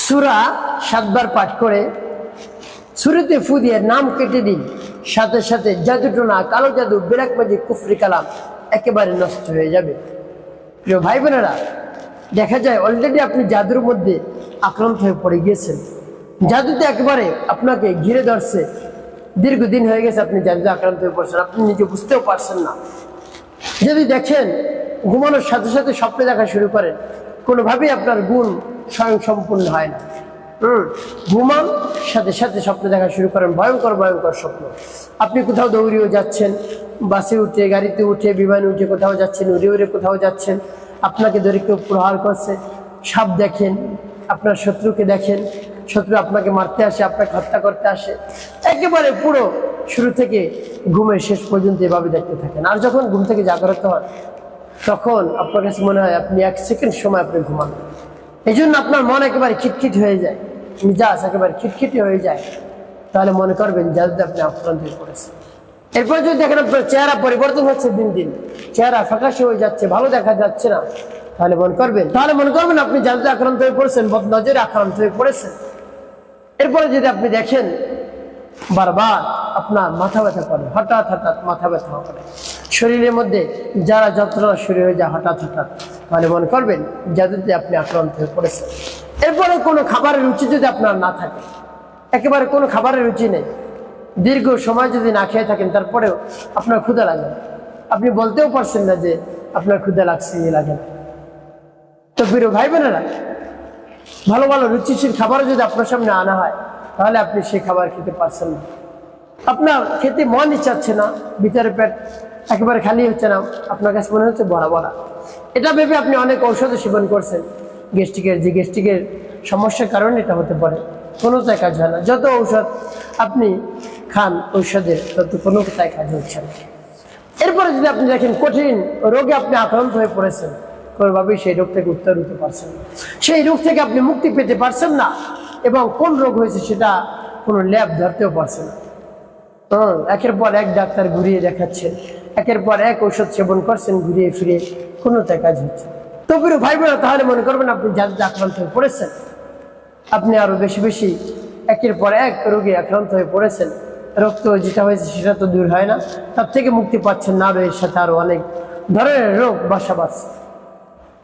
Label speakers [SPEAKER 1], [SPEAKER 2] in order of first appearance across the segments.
[SPEAKER 1] সূরা 7 বার পাঠ করে শুরুতে ফু দিয়ে নাম কেটে দিন, সাথে সাথে জাদুটোনা, কালো জাদু, বেরাকবাজি, কুফরি কালাম একেবারে নষ্ট হয়ে যাবে। প্রিয় ভাই বোনেরা, দেখা যায় অলরেডি আপনি জাদুর মধ্যে আক্রান্ত হয়ে পড়ে গিয়েছেন। জাদুতে একেবারে আপনাকে ঘিরে ধরছে, দীর্ঘদিন হয়ে গেছে আপনি জাদুতে আক্রান্ত হয়ে পড়ছেন, আপনি নিজে বুঝতেও পারছেন না। যদি দেখেন ঘুমানোর সাথে সাথে স্বপ্নে দেখা শুরু করেন, কোনোভাবেই আপনার গুণ স্বয়ং সম্পূর্ণ হয় না। ঘুমান সাথে সাথে স্বপ্ন দেখা শুরু করেন, ভয়ঙ্কর ভয়ঙ্কর স্বপ্ন। আপনি কোথাও দৌড়িয়ে যাচ্ছেন, বাসে উঠে, গাড়িতে উঠে, বিমানে উঠে কোথাও যাচ্ছেন, উড়ে উড়ে কোথাও যাচ্ছেন, আপনাকে ধরে কেউ প্রহার করছে, সাপ দেখেন, আপনার শত্রুকে দেখেন, শত্রু আপনাকে মারতে আসে, আপনাকে হত্যা করতে আসে। একেবারে পুরো শুরু থেকে ঘুমের শেষ পর্যন্ত এভাবে দেখতে থাকেন। আর যখন ঘুম থেকে জাগ্রত হন, তখন আপনার কাছে মনে হয় আপনি 1 সেকেন্ড সময় আপনি ঘুমান। এই জন্য আপনার মন একেবারে খিটখিট হয়ে যায়, মিজাজ একেবারে খিটখিটি হয়ে যায়। তাহলে মনে করবেন জাদুতে আপনি আক্রান্ত হয়ে পড়েছেন। এরপর যদি দেখেন আপনার চেহারা পরিবর্তন হচ্ছে, দিন দিন চেহারা ফ্যাকাশে হয়ে যাচ্ছে, ভালো দেখা যাচ্ছে না, তাহলে মনে করবেন আপনি জাদুতে আক্রান্ত হয়ে পড়েছেন, বদনজরে আক্রান্ত হয়ে পড়েছেন। এরপরে যদি আপনি দেখেন বারবার আপনার মাথা ব্যথা করে, হঠাৎ হঠাৎ মাথা ব্যথা করে, শরীরের মধ্যে যারা যন্ত্রণা শুরু হয়ে যায় হঠাৎ হঠাৎ, তাহলে মনে করবেন জাদুতে আপনি আক্রান্ত হয়ে পড়েছেন। এরপরে কোনো খাবারের রুচি যদি আপনার না থাকে, একেবারে কোনো খাবারের রুচি নেই, দীর্ঘ সময় যদি না খেয়ে থাকেন, তারপরেও আপনার ক্ষুধা লাগে, আপনি বলতেও পারছেন না যে আপনার ক্ষুধা লাগছে, লাগে না। তো প্রিয় ভাই বোনেরা, ভালো ভালো রুচিশীল খাবারও যদি আপনার সামনে আনা হয়, তাহলে আপনি সেই খাবার খেতে পারছেন না, আপনার খেতে মনই চাচ্ছে না, ভিতরে পেট একেবারে খালি হচ্ছে না, আপনার কাছে মনে হচ্ছে ভরা ভরা। এটা ভেবে আপনি অনেক ঔষধ সেবন করছেন, গ্যাস্ট্রিকের সমস্যার কারণে এটা হতে পারে, কোনোটাই কাজ হয় না। যত ঔষধ আপনি খান ঔষধের, তত কোনোটাই কাজ হচ্ছে না। এরপরে যদি আপনি দেখেন কঠিন রোগে আপনি আক্রান্ত হয়ে পড়েছেন, কোনোভাবেই সেই রোগ থেকে উত্তর দিতে পারছেন না, সেই রোগ থেকে আপনি মুক্তি পেতে পারছেন না, এবং কোন রোগ হয়েছে সেটা কোনো ল্যাব ধরতেও পারছে না। একের পর এক ডাক্তার ঘুরিয়ে দেখাচ্ছেন, একের পর এক ঔষধ সেবন করছেন, ঘুরিয়ে ফিরে কোনোটাই কাজ হচ্ছে। তো প্রিয় ভাই বোনেরা, তাহলে মনে করবেন আপনি জাদুতে আক্রান্ত হয়ে পড়েছেন, আপনি আরো বেশি বেশি একের পর এক রোগে আক্রান্ত হয়ে পড়েছেন। রক্ত যেটা হয়েছে সেটা তো দূর হয় না, তার থেকে মুক্তি পাচ্ছেন না, আরো এর সাথে আরো অনেক ধরনের রোগ বাসা বাঁধছে।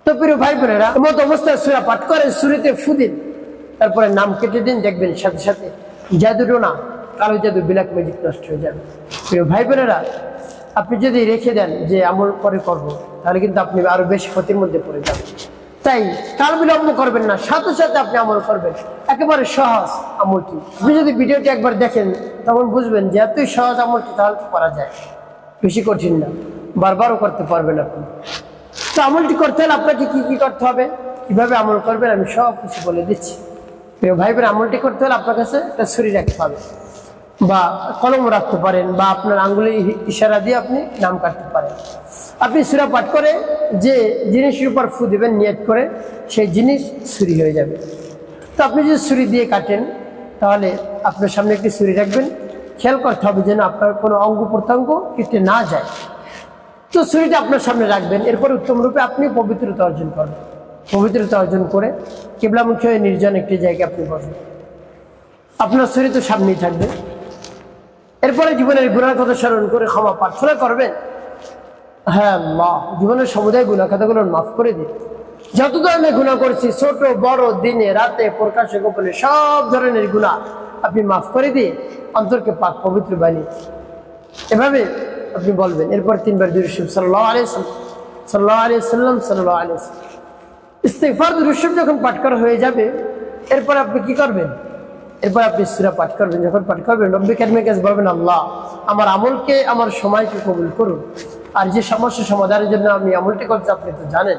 [SPEAKER 1] তো প্রিয় ভাই বোনেরা, এমত অবস্থায় সূরা পাঠ করেন, শুরুতে ফু দিন, তারপরে নাম কেটে দিন, দেখবেন সাথে সাথে জাদুটোনা, কালো জাদু, ব্ল্যাক ম্যাজিক নষ্ট হয়ে যাবে। প্রিয় ভাই বোনেরা, আপনি যদি রেখে দেন যে আমল পরে করবো, তাহলে কিন্তু আপনি আরো বেশি ক্ষতির মধ্যে পড়ে যাবেন। তাই কাল বিলম্ব করবেন না, সাথে সাথে আপনি আমল করবেন। একেবারে সহজ আমলটি, আপনি যদি ভিডিওটি একবার দেখেন তখন বুঝবেন যে এতই সহজ আমলটি, তাহলে করা যায়, বেশি কঠিন না, বারবারও করতে পারবেন আপনি। তো আমলটি করতে হলে আপনাকে কি কি করতে হবে, কিভাবে আমল করবেন, আমি সব কিছু বলে দিচ্ছি। প্রিয় ভাই বোন, আমলটি করতে হলে আপনার কাছে একটা ছুরি রাখতে হবে, বা কলম রাখতে পারেন, বা আপনার আঙ্গুলের ইশারা দিয়ে আপনি নাম কাটতে পারেন। আপনি সূরা পাঠ করে যে জিনিসের উপর ফু দেবেন নিয়ত করে, সেই জিনিস ছুরি হয়ে যাবে। তো আপনি যদি ছুরি দিয়ে কাটেন, তাহলে আপনার সামনে একটি ছুরি রাখবেন, খেয়াল করতে হবে যেন আপনার কোনো অঙ্গ প্রত্যঙ্গ কেটে না যায়। তো ছুরিটা আপনার সামনে রাখবেন, এরপর উত্তম রূপে আপনি পবিত্রতা অর্জন করবেন। পবিত্রতা অর্জন করে কিবলামুখী হয়ে নির্জন একটি জায়গায় আপনি বসবেন, আপনার ছুরি তো সামনেই থাকবে। এরপরে জীবনের গুনার কথা স্মরণ করে ক্ষমা প্রার্থনা করবেন, হ্যাঁ আল্লাহ, জীবনের সমুদায় গুনাহ খাতাগুলো মাফ করে দিন। যত ধরনের গুনাহ করেছি, ছোট বড়, দিনে রাতে, প্রকাশ্যে গোপনে, সব ধরনের গুনাহ আপনি মাফ করে দিয়ে অন্তরকে পাক পবিত্র বানিয়ে এভাবে আপনি বলবেন। এরপর 3 বার দুরূদ শরীফ সাল্লাল্লাহু আলাইহি ওয়াসাল্লাম, সাল্লাল্লাহু আলাইহি ওয়াসাল্লাম, সাল্লাল্লাহু আলাইহি ওয়াসাল্লাম ইস্তিগফার দুরূদ শরীফ যখন পাঠ করা হয়ে যাবে, এরপর আপনি কি করবেন, এরপর আপনি সূরা পাঠ করবেন। যখন পাঠ করবেন, রব্বি কারীমের কাছে বলবেন, আল্লাহ আমার আমলকে, আমার সময়কে কবুল করুন। আর যে সমস্যা সমাধানের জন্য আমি আমলটি করছি, আপনি তো জানেন,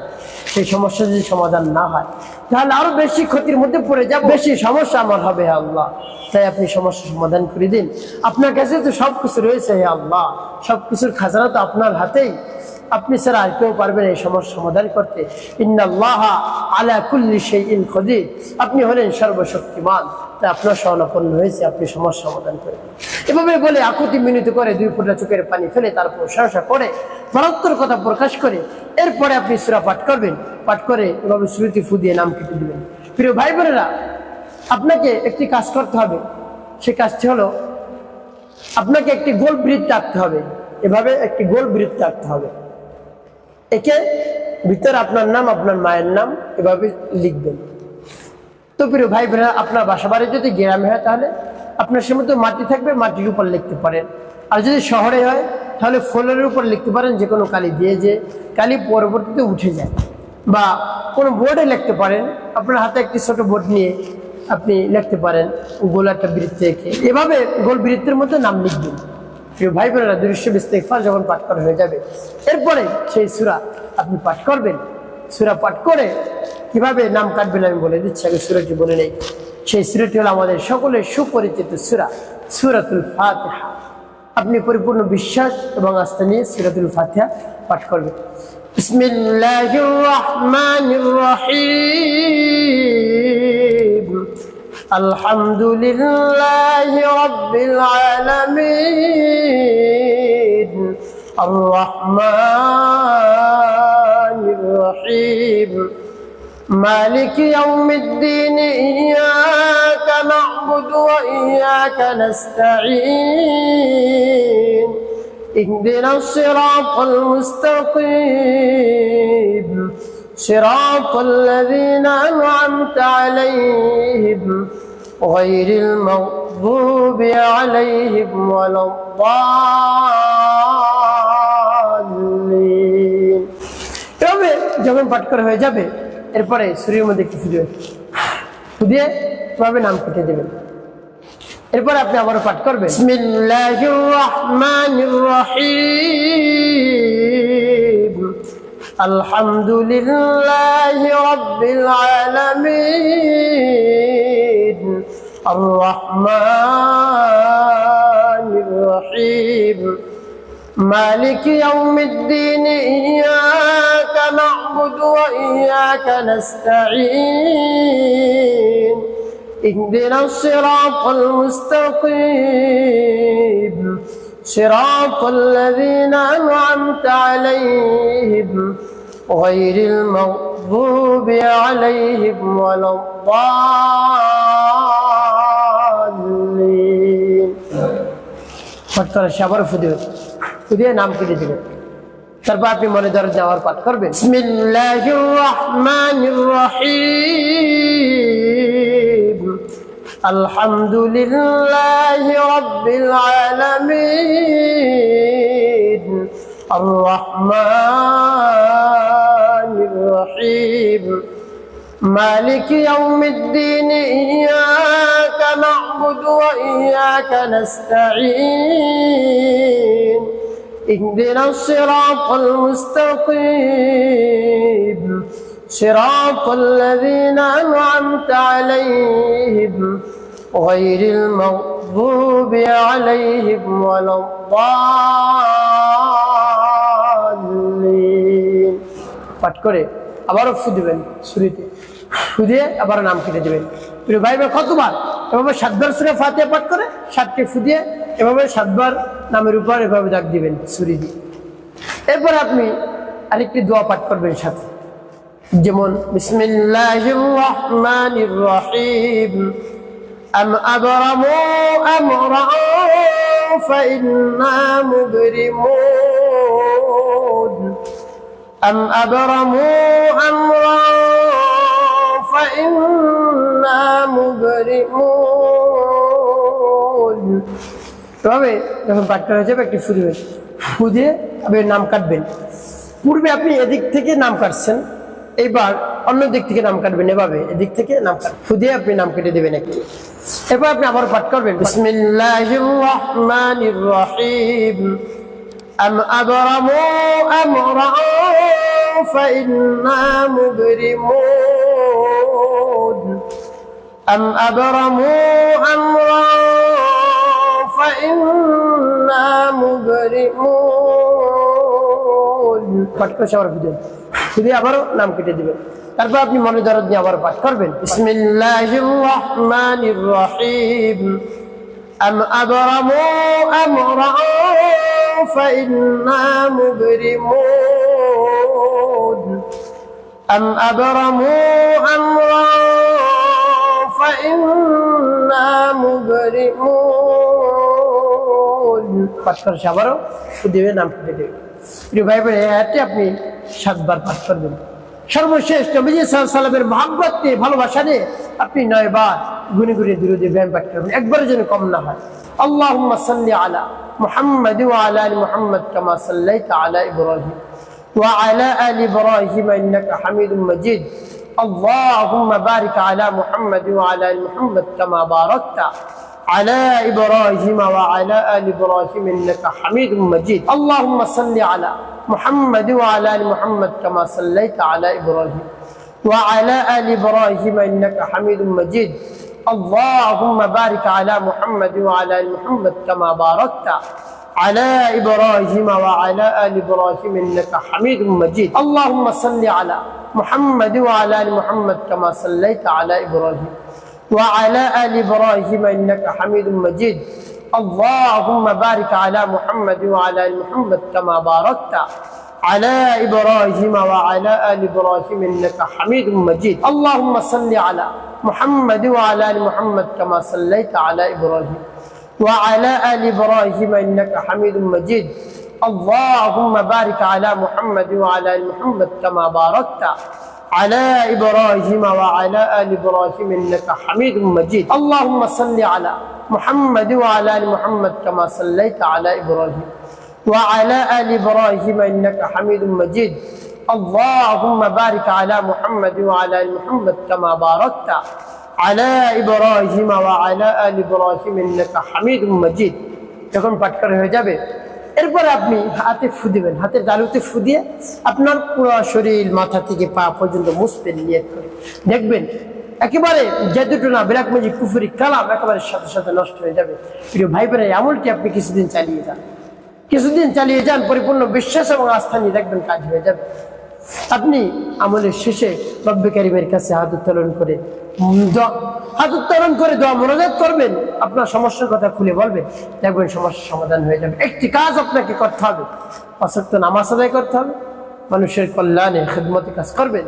[SPEAKER 1] সেই সমস্যা যদি সমাধান না হয়, তাহলে আরো বেশি ক্ষতির মধ্যে পড়ে যাব, বেশি সমস্যা আমার হবে, হে আল্লাহ। তাই আপনি সমস্যা সমাধান করে দিন। আপনার কাছে তো সবকিছু রয়েছে, হে আল্লাহ, সবকিছুর খাজানা তো আপনার হাতেই, আপনি ছাড়া আর কেউ পারবেন এই সমস্যা সমাধান করতে। ইন্নাল্লাহা আলা কুল্লি শাইইন কাদির, আপনি হলেন সর্বশক্তিমান, তাই আপনার শরণাপন্ন হয়েছে, আপনি সমস্যা সমাধান করে দিন। এভাবে বলে আকুতি মিনতি করে 2 ফোঁটা চোখের পানি ফেলে, তারপর প্রশংসা করে, পরাত্তর কথা প্রকাশ করে, এরপরে আপনি সূরা পাঠ করবেন। পাঠ করে এভাবে শুরুতে ফু দিয়ে নাম কেটে দিবেন। প্রিয় ভাই বোনেরা, আপনাকে একটি কাজ করতে হবে। সেই কাজটি হলো আপনাকে একটি গোল বৃত্ত আঁকতে হবে। এভাবে একটি গোল বৃত্ত আঁকতে হবে। একে ভিতরে আপনার নাম, আপনার মায়ের নাম এভাবে লিখবেন। তো প্রিয় ভাই বোনেরা, আপনার বাসা বাড়ি যদি গ্রামে হয় তাহলে আপনার সে মতো মাটি থাকবে, মাটির উপর লিখতে পারেন। আর যদি শহরে হয় তাহলে ফ্লোরের উপর লিখতে পারেন, যে কোনো কালি দিয়ে, যে কালি পরবর্তীতে উঠে যায়। বা কোনো বোর্ডে লিখতে পারেন, আপনার হাতে একটি ছোট বোর্ড নিয়ে আপনি লিখতে পারেন গোল একটা বৃত্ত এঁকে। এভাবে গোল বৃত্তের মধ্যে নাম লিখবেন। প্রিয় ভাই বোনেরা, দুরূদ ইস্তিগফার যখন পাঠ করা হয়ে যাবে, এরপরে সেই সূরা আপনি পাঠ করবেন। সূরা পাঠ করে কিভাবে নাম কাটবেন আমি বলে দিচ্ছি, আগে সূরাটি বলে নেই। সেই সূরাটি হলো আমাদের সকলের সুপরিচিত সূরা, সূরাতুল ফাতিহা। আপনি পরিপূর্ণ বিশ্বাস এবং আস্থা নিয়ে সূরাতুল ফাতিহা পাঠ করবেন। বিসমিল্লাহির রহমানির রহিম। আলহামদুলিল্লাহি রাব্বিল আলামিন। আর রহমানির রহিম। مالك يوم الدين إياك نعبد وإياك نستعين اهدنا الصراط المستقيم صراط الذين أنعمت عليهم غير المغضوب عليهم ولا الضالين। তবে যখন পাঠ করা হয়ে যাবে, এরপরে সূরার মধ্যে একটু ফুদিয়ে তবে নাম কেটে দেবেন। এরপর আপনি আবারও পাঠ করবেন, বিসমিল্লাহির রহমানির রহিম। আলহামদুলিল্লাহি রাব্বিল আলামিন। আর রহমানির রহিম। مالك يوم الدين إياك نعبد وإياك نستعين اهدنا الصراط المستقيم صراط الذين أنعمت عليهم غير المغضوب عليهم ولا الضالين। আবার ফুদিয়ে নাম কেটে দেবেন। তারপর আপনি মনে ধরে যাওয়ার পাঠ করবেন, বিসমিল্লাহির রহমানির রহিম। আলহামদুলিল্লাহি রাব্বিল আলামিন। আর রহমানির রহিম। مالك يوم الدين إياك نعبد وإياك نستعين اهدنا الصراط المستقيم صراط الذين أنعمت عليهم غير المغضوب عليهم ولا الضالين। পাঠ করে আবারও ফুদিবেন, শুরুতে ফুদিয়ে আবার নাম কেটে দেবেন। প্রিয় ভাই বোন, কতবার এভাবে 7 বার সূরা ফাতিহা পাঠ করে 7টি ফুদিয়ে এভাবে 7 বার নামের উপর এভাবে দাগ দিবেন ছুরি দিয়ে। এরপর আপনি আরেকটি দোয়া পাঠ করবেন সাথে, যেমন বিসমিল্লাহির রহমানির রহিম। আম আবরামু আমরা ফাইন্না মুবরিমুন। أم أبرموا أمرا فإنا مبرمون। তবে যখন পাঠ করা হয়ে যাবে একটি ফুদিবেন, ফুদিয়ে আপনি নাম কাটবেন। পূর্বে আপনি এদিক থেকে নাম কাটছেন, এইবার অন্য দিক থেকে নাম কাটবেন। এভাবে এদিক থেকে নাম কাটবেন, ফুদিয়ে আপনি নাম কেটে দেবেন একটি। এরপর আপনি আবার পাঠ করবেন, বিসমিল্লাহির রহমানির রহিম। أم أبرموا أمرا فإنا مبرمون। أم أبرموا أمرا فإنا مبرمون। পাঠ করে সবার যদি আবারও নাম কেটে দিবেন। তারপর আপনি মনে দরদ নিয়ে আবার পাঠ করবেন, বিসমিল্লাহির রহমানির রহিম। أم أبرموا أمرا فإنا مبرمون। أم أبرموا أمرا فإنا مبرمون পাঠ করে আবারও ফু দিবে, নাম কেটে দেবে। প্রিয় ভাই বোন, এই আয়াতটি আপনি 7 বার পাঠ করবেন। সর্বশেষ নবীজি সাল্লাল্লাহু আলাইহি ওয়াসাল্লামের মহব্বত নিয়ে, ভালোবাসা নিয়ে আপনি 9 বার গুনে গুনে দুরূদ ইব্রাহিম পাঠ করবেন, একবারের জন্য কম না হয়। আল্লাহুম্মা সাল্লি আলা মুহাম্মাদ ওয়া আলা আলি মুহাম্মাদ কামা সাল্লাইতা আলা ইব্রাহিম ওয়া আলা আলি ইব্রাহিম ইন্নাকা হামিদুম মাজিদ। আল্লাহুম্মা বারিক আলা মুহাম্মাদ ওয়া আলা আলি মুহাম্মাদ কামা বারাকতা على إبراهيم وعلى آل إبراهيم إنك حميد مجيد. اللهم صل على محمد وعلى آل محمد كما صليت على إبراهيم وعلى آل إبراهيم إنك حميد مجيد. اللهم بارك على محمد وعلى آل محمد كما باركت على إبراهيم وعلى آل إبراهيم إنك حميد مجيد. اللهم صل على محمد وعلى آل محمد كما صليت على إبراهيم وعلى آل إبراهيم إنك حميد مجيد. اللهم بارك على محمد وعلى آل محمد كما باركت على إبراهيم وعلى آل إبراهيم إنك حميد مجيد. اللهم صل على محمد وعلى آل محمد كما صليت على إبراهيم وعلى آل إبراهيم إنك حميد مجيد. اللهم بارك على محمد وعلى آل محمد كما باركت على إبراهيم وعلى آل إبراهيم إنك حميد مجيد. اللهم صل على محمد وعلى آل محمد كما صليت على إبراهيم وعلى آل إبراهيم إنك حميد مجيد. اللهم بارك على محمد وعلى آل محمد كما باركت على إبراهيم وعلى آل إبراهيم إنك حميد مجيد. যখন পাঠ করা হয়ে যাবে, এরপর আপনি হাতে ফু দিবেন। হাতের তালুতে ফু দিয়ে আপনার পুরো শরীর মাথা থেকে পা পর্যন্ত মুছবেন নিয়ত করে। দেখবেন একেবারে জাদুটোনা বিরাট ম্যাজিক কুফরি কালাম একেবারে সাথে সাথে নষ্ট হয়ে যাবে। প্রিয় ভাই বোনেরা, আমলটি আপনি কিছুদিন চালিয়ে যান, পরিপূর্ণ বিশ্বাস এবং আস্থা নিয়ে দেখবেন কাজ হয়ে যাবে। আপনি আমলের শেষে রব্বে কারীমের কাছে হাত উত্তোলন করে দোয়া মোনাজাত করবেন, আপনার সমস্যার কথা খুলে বলবেন, দেখবেন সমস্যার সমাধান হয়ে যাবে। একটি কাজ আপনাকে করতে হবে, 5 ওয়াক্ত নামাজ আদায় করতে হবে, মানুষের কল্যাণে খিদমতে কাজ করবেন।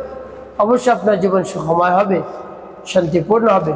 [SPEAKER 1] অবশ্যই আপনার জীবন সুখময় হবে, শান্তিপূর্ণ হবে।